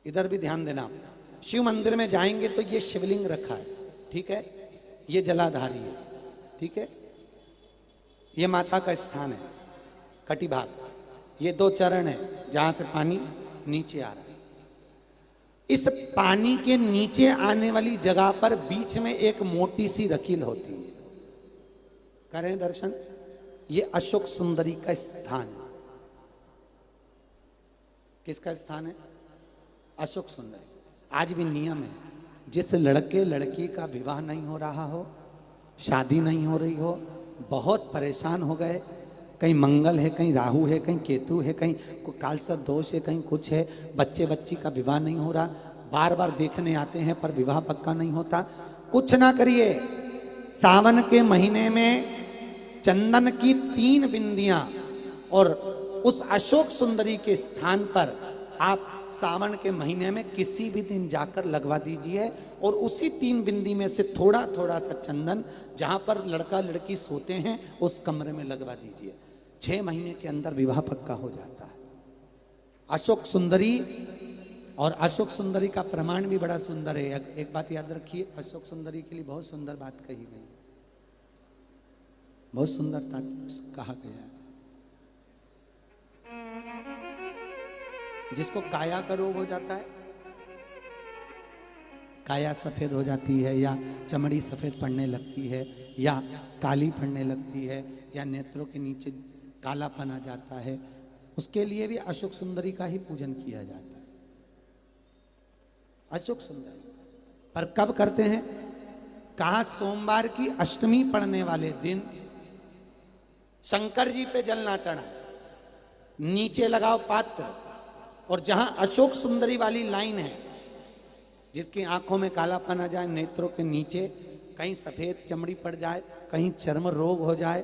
इधर भी ध्यान देना आप। शिव मंदिर में जाएंगे तो ये शिवलिंग रखा है, ठीक है, ये जलाधारी है, ठीक है, ये माता का स्थान है कटिभाग, ये 2 चरण है जहां से पानी नीचे आ रहा है। इस पानी के नीचे आने वाली जगह पर बीच में एक मोटी सी रकील होती है, करें दर्शन। ये अशोक सुंदरी का स्थान है। किसका स्थान है? अशोक सुंदरी। आज भी नियम है, जिस लड़के लड़की का विवाह नहीं हो रहा हो, शादी नहीं हो रही हो, बहुत परेशान हो गए, कहीं मंगल है, कहीं राहु है, कहीं केतु है, कहीं कालसर्प दोष है, कहीं कुछ है, बच्चे बच्ची का विवाह नहीं हो रहा, बार बार देखने आते हैं पर विवाह पक्का नहीं होता, कुछ ना करिए। सावन के महीने में चंदन की 3 बिंदियां और उस अशोक सुंदरी के स्थान पर आप सावन के महीने में किसी भी दिन जाकर लगवा दीजिए और उसी 3 बिंदी में से थोड़ा थोड़ा सा चंदन जहां पर लड़का लड़की सोते हैं उस कमरे में लगवा दीजिए। 6 महीने के अंदर विवाह पक्का हो जाता है। अशोक सुंदरी, और अशोक सुंदरी का प्रमाण भी बड़ा सुंदर है। एक बात याद रखिए, अशोक सुंदरी के लिए बहुत सुंदर बात कही गई, बहुत सुंदरता कहा गया है। जिसको काया का रोग हो जाता है, काया सफेद हो जाती है या चमड़ी सफेद पड़ने लगती है या काली पड़ने लगती है या नेत्रों के नीचे कालापन आ जाता है, उसके लिए भी अशोक सुंदरी का ही पूजन किया जाता है। अशोक सुंदरी पर कब करते हैं? कहा सोमवार की अष्टमी पड़ने वाले दिन शंकर जी पे जल ना चढ़ा, नीचे लगाओ पात्र, और जहां अशोक सुंदरी वाली लाइन है, जिसकी आंखों में कालापन आ जाए, नेत्रों के नीचे कहीं सफेद चमड़ी पड़ जाए, कहीं चर्म रोग हो जाए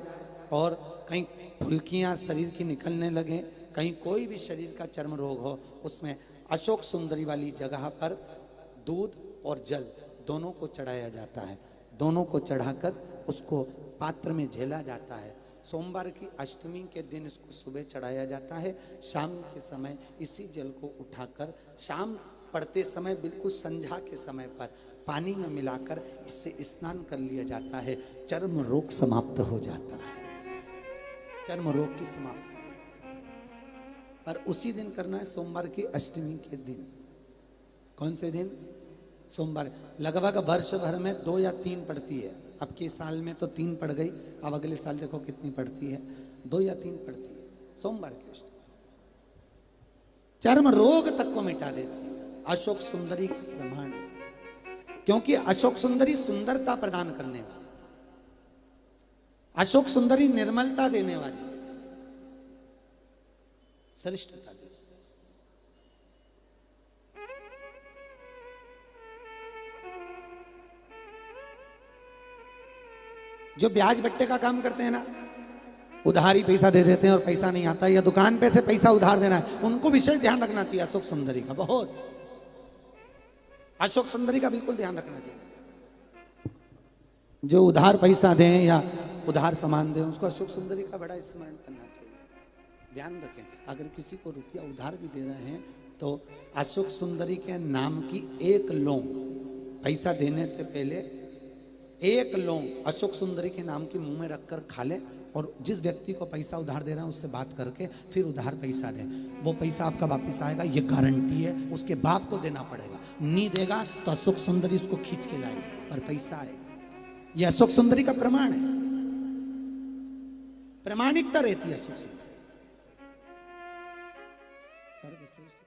और कहीं फुल्कियां शरीर की निकलने लगे, कहीं कोई भी शरीर का चर्म रोग हो, उसमें अशोक सुंदरी वाली जगह पर दूध और जल दोनों को चढ़ाया जाता है। दोनों को चढ़ाकर उसको पात्र में झेला जाता है। सोमवार की अष्टमी के दिन इसको सुबह चढ़ाया जाता है। शाम के समय इसी जल को उठाकर शाम पड़ते समय बिल्कुल संध्या के समय पर पानी में मिलाकर इससे स्नान कर लिया जाता है। चर्म रोग समाप्त हो जाता है, चर्म रोग की समाप्ति। पर उसी दिन करना है, सोमवार की अष्टमी के दिन। कौन से दिन? सोमवार। लगभग वर्ष भर में 2 या 3 पड़ती है। अब के साल में तो 3 पड़ गई, अब अगले साल देखो कितनी पड़ती है, 2 या 3 पड़ती है सोमवार की अष्टमी। चर्म रोग तक को मिटा देती है। अशोक सुंदरी का प्रमाण है, क्योंकि अशोक सुंदरी सुंदरता प्रदान करने वाली, अशोक सुंदरी निर्मलता देने वाली, श्रेष्ठता देती। जो ब्याज बट्टे का काम करते हैं ना, उधारी पैसा दे देते हैं और पैसा नहीं आता, या दुकान पे से पैसा उधार देना है, उनको विशेष ध्यान रखना चाहिए अशोक सुंदरी का। बहुत अशोक सुंदरी का बिल्कुल ध्यान रखना चाहिए। जो उधार पैसा दें या उधार सामान दें, उसको अशोक सुंदरी का बड़ा स्मरण करना चाहिए। ध्यान रखें, अगर किसी को रुपया उधार भी दे रहे हैं तो अशोक सुंदरी के नाम की 1 लौंग पैसा देने से पहले 1 लौंग अशोक सुंदरी के नाम की मुंह में रखकर खा ले, और जिस व्यक्ति को पैसा उधार दे रहा है उससे बात करके फिर उधार पैसा दें। वो पैसा आपका वापस आएगा, ये गारंटी है। उसके बाप को देना पड़ेगा, नहीं देगा तो अशोक सुंदरी उसको खींच के लाएगी, पर पैसा आएगा। ये अशोक सुंदरी का प्रमाण है, प्रामाणिकता रहती है अशोक सुंदरी। सर्वश्रेष्ठ।